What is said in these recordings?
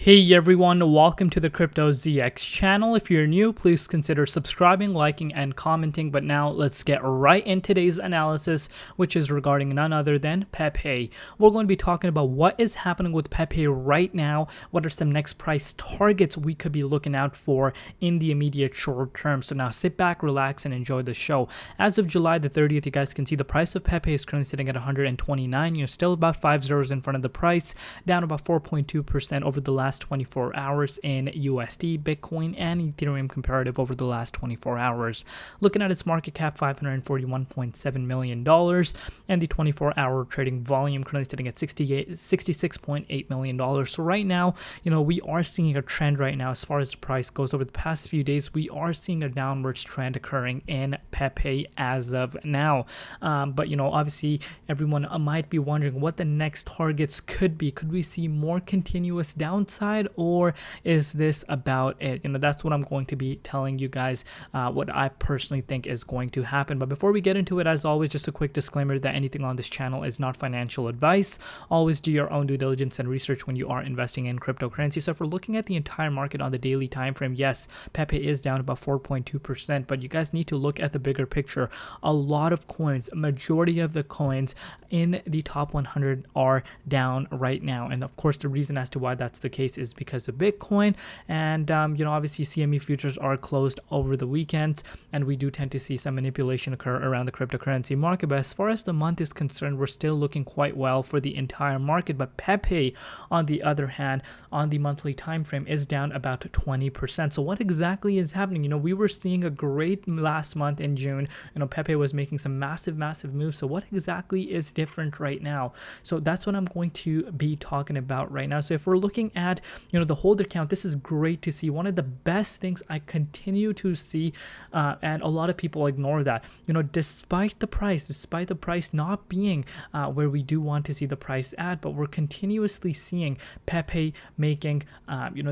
Hey everyone, welcome to the Crypto ZX channel. If you're new, please consider subscribing, liking, and commenting. But now let's get right in today's analysis, which is regarding none other than Pepe. We're going to be talking about what is happening with Pepe right now, what are some next price targets we could be looking out for in the immediate short term. So now sit back, relax, and enjoy the show. As of July the 30th, you guys can see the price of Pepe is currently sitting at 129. You're still about 5 zeros in front of the price, down about 4.2% over the last 24 hours in USD, Bitcoin, and Ethereum comparative over the last 24 hours. Looking at its market cap, $541.7 million, and the 24-hour trading volume currently sitting at $66.8 million. So right now, we are seeing a trend right now as far as the price goes. Over the past few days, we are seeing a downwards trend occurring in Pepe as of now. But obviously, everyone might be wondering what the next targets could be. Could we see more continuous downside, or is this about it? That's what I'm going to be telling you guys, what I personally think is going to happen. But before we get into it, as always, just a quick disclaimer that anything on this channel is not financial advice. Always do your own due diligence and research when you are investing in cryptocurrency. So if we're looking at the entire market on the daily time frame, yes, Pepe is down about 4.2%, but you guys need to look at the bigger picture. A lot of coins, majority of the coins in the top 100 are down right now. And of course, the reason as to why that's the case is because of Bitcoin, and obviously CME futures are closed over the weekends, and we do tend to see some manipulation occur around the cryptocurrency market. But as far as the month is concerned, we're still looking quite well for the entire market. But Pepe, on the other hand, on the monthly time frame, is down about 20%. So what exactly is happening? We were seeing a great last month in June. Pepe was making some massive moves. So what exactly is different right now? So that's what I'm going to be talking about right now. So if we're looking at the holder count, this is great to see. One of the best things I continue to see, and a lot of people ignore that, despite the price not being where we do want to see the price at, but we're continuously seeing Pepe making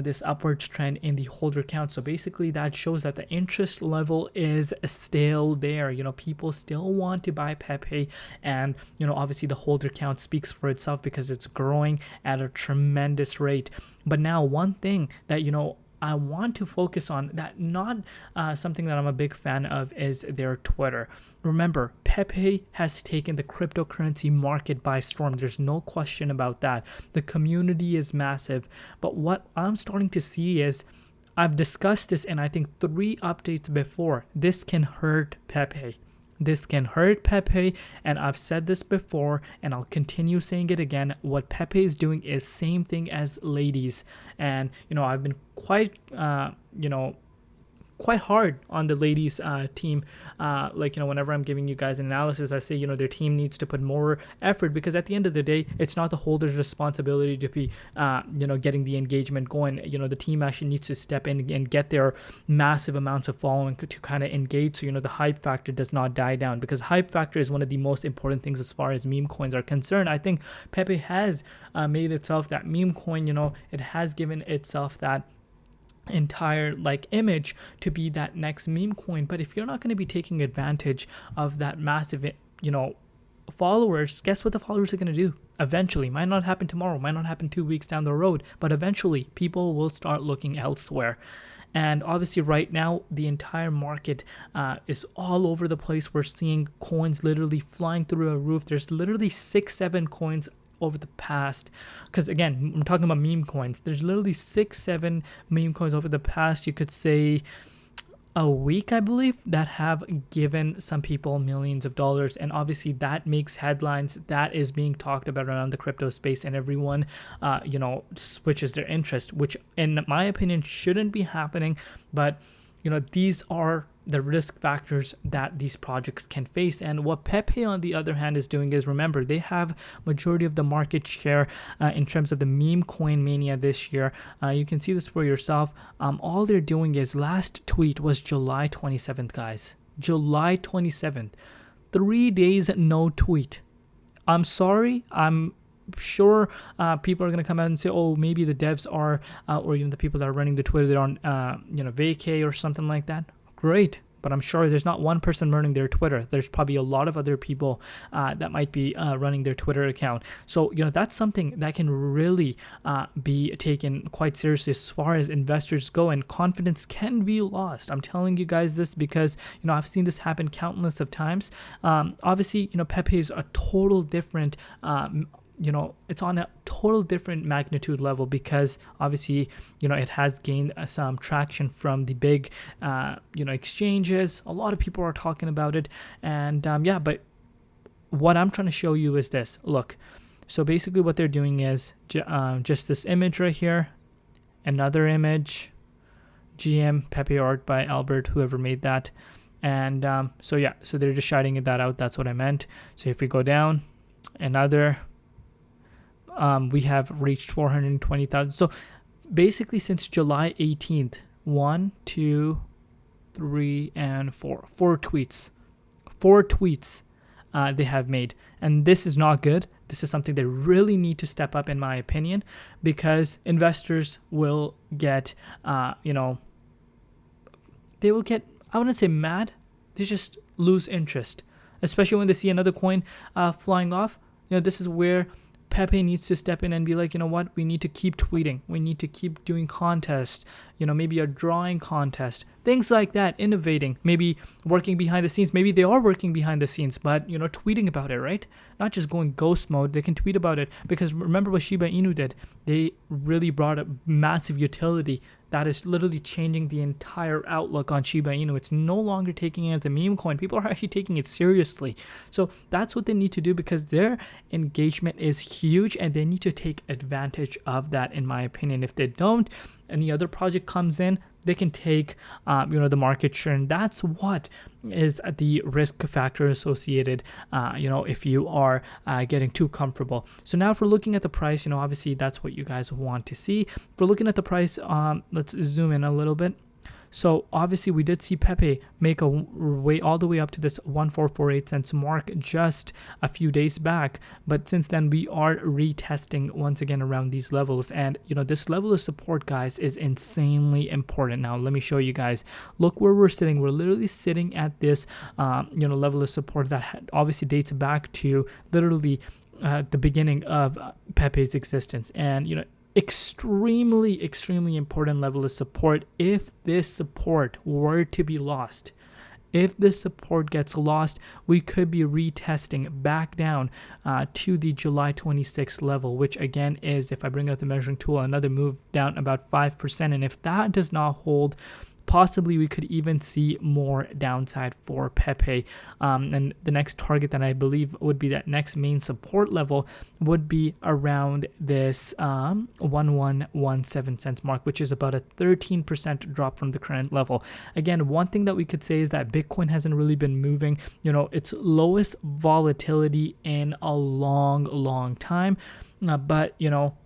this upwards trend in the holder count. So basically that shows that the interest level is still there. People still want to buy Pepe, and obviously the holder count speaks for itself because it's growing at a tremendous rate. But now one thing that I want to focus on, that not something that I'm a big fan of, is their Twitter. Remember, Pepe has taken the cryptocurrency market by storm. There's no question about that. The community is massive. But what I'm starting to see is, I've discussed this in I think 3 updates before, this can hurt Pepe. This can hurt Pepe, and I've said this before, and I'll continue saying it again. What Pepe is doing is same thing as ladies, and I've been quite quite hard on the ladies team. Whenever I'm giving you guys an analysis, I say their team needs to put more effort, because at the end of the day, it's not the holder's responsibility to be getting the engagement going. The team actually needs to step in and get their massive amounts of following to kind of engage, so the hype factor does not die down, because hype factor is one of the most important things as far as meme coins are concerned. I think Pepe has made itself that meme coin. It has given itself that entire image to be that next meme coin. But if you're not going to be taking advantage of that massive followers, guess what the followers are going to do eventually? Might not happen tomorrow, might not happen 2 weeks down the road, but eventually people will start looking elsewhere. And obviously right now the entire market is all over the place. We're seeing coins literally flying through a roof. There's literally 6-7 coins over the past, because again, I'm talking about meme coins. There's literally 6-7 meme coins over the past, you could say, a week, I believe, that have given some people millions of dollars. And obviously that makes headlines. That is being talked about around the crypto space, and everyone switches their interest, which in my opinion shouldn't be happening. But these are the risk factors that these projects can face. And what Pepe, on the other hand, is doing is, remember, they have majority of the market share in terms of the meme coin mania this year. You can see this for yourself. All they're doing is, last tweet was July 27th, guys. July 27th. 3 days no tweet. I'm sorry. I'm sure people are going to come out and say, oh, maybe the devs are or the people that are running the Twitter, they're on vacay or something like that. Great, but I'm sure there's not one person running their Twitter. There's probably a lot of other people that might be running their Twitter account. So, that's something that can really be taken quite seriously as far as investors go, and confidence can be lost. I'm telling you guys this because, I've seen this happen countless of times. Obviously, Pepe is a total different it's on a total different magnitude level because obviously, it has gained some traction from the big, exchanges. A lot of people are talking about it. And but what I'm trying to show you is this. Look, so basically what they're doing is just this image right here, another image, GM Pepe art by Albert, whoever made that. And so they're just shouting that out. That's what I meant. So if we go down, another, we have reached 420,000. So basically since July 18th, 1, 2, 3, and 4 tweets they have made. And this is not good. This is something they really need to step up, in my opinion, because investors will get, they will get, I wouldn't say mad, they just lose interest, especially when they see another coin flying off. This is where Pepe needs to step in and be like, what, we need to keep tweeting. We need to keep doing contests, maybe a drawing contest, things like that, innovating, maybe working behind the scenes. Maybe they are working behind the scenes, but, tweeting about it, right? Not just going ghost mode. They can tweet about it because remember what Shiba Inu did. They really brought a massive utility that is literally changing the entire outlook on Shiba Inu. It's no longer taking it as a meme coin. People are actually taking it seriously. So that's what they need to do because their engagement is huge and they need to take advantage of that, in my opinion. If they don't, any other project comes in, they can take the market share, and that's what is the risk factor associated if you are getting too comfortable. So now if we're looking at the price, obviously that's what you guys want to see. If we're looking at the price, let's zoom in a little bit. So obviously we did see Pepe make a way all the way up to this 1.448 cents mark just a few days back, but since then we are retesting once again around these levels. And this level of support, guys, is insanely important. Now let me show you guys. Look where we're sitting. We're literally sitting at this level of support that obviously dates back to literally the beginning of Pepe's existence. And extremely important level of support. If this support were to be lost, if this support gets lost, we could be retesting back down to the July 26th level, which again is, if I bring out the measuring tool, another move down about 5%. And if that does not hold, possibly we could even see more downside for Pepe. And the next target that I believe would be that next main support level would be around this 1117 cents mark, which is about a 13% drop from the current level. Again, one thing that we could say is that Bitcoin hasn't really been moving, its lowest volatility in a long time. But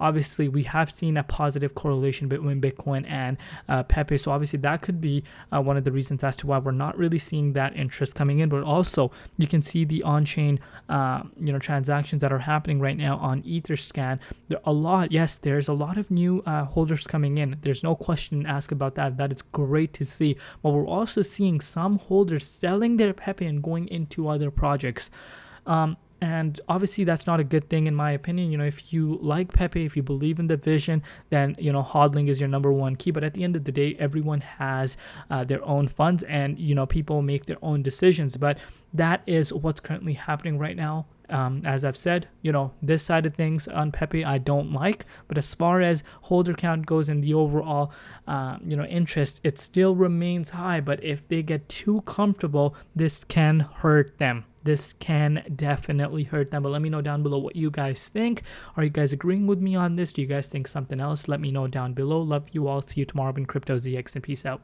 obviously we have seen a positive correlation between Bitcoin and Pepe, so obviously that could be one of the reasons as to why we're not really seeing that interest coming in. But also you can see the on-chain transactions that are happening right now on Etherscan. There's a lot of new holders coming in. There's no question asked about that. That is great to see. But we're also seeing some holders selling their Pepe and going into other projects. And obviously that's not a good thing, in my opinion. If you like Pepe, if you believe in the vision, then hodling is your number one key. But at the end of the day, everyone has their own funds, and people make their own decisions. But that is what's currently happening right now. As I've said, this side of things on Pepe I don't like, but as far as holder count goes and the overall interest, it still remains high. But if they get too comfortable, this can hurt them. This can definitely hurt them. But let me know down below what you guys think. Are you guys agreeing with me on this? Do you guys think something else? Let me know down below. Love you all. See you tomorrow in Crypto ZX, and peace out.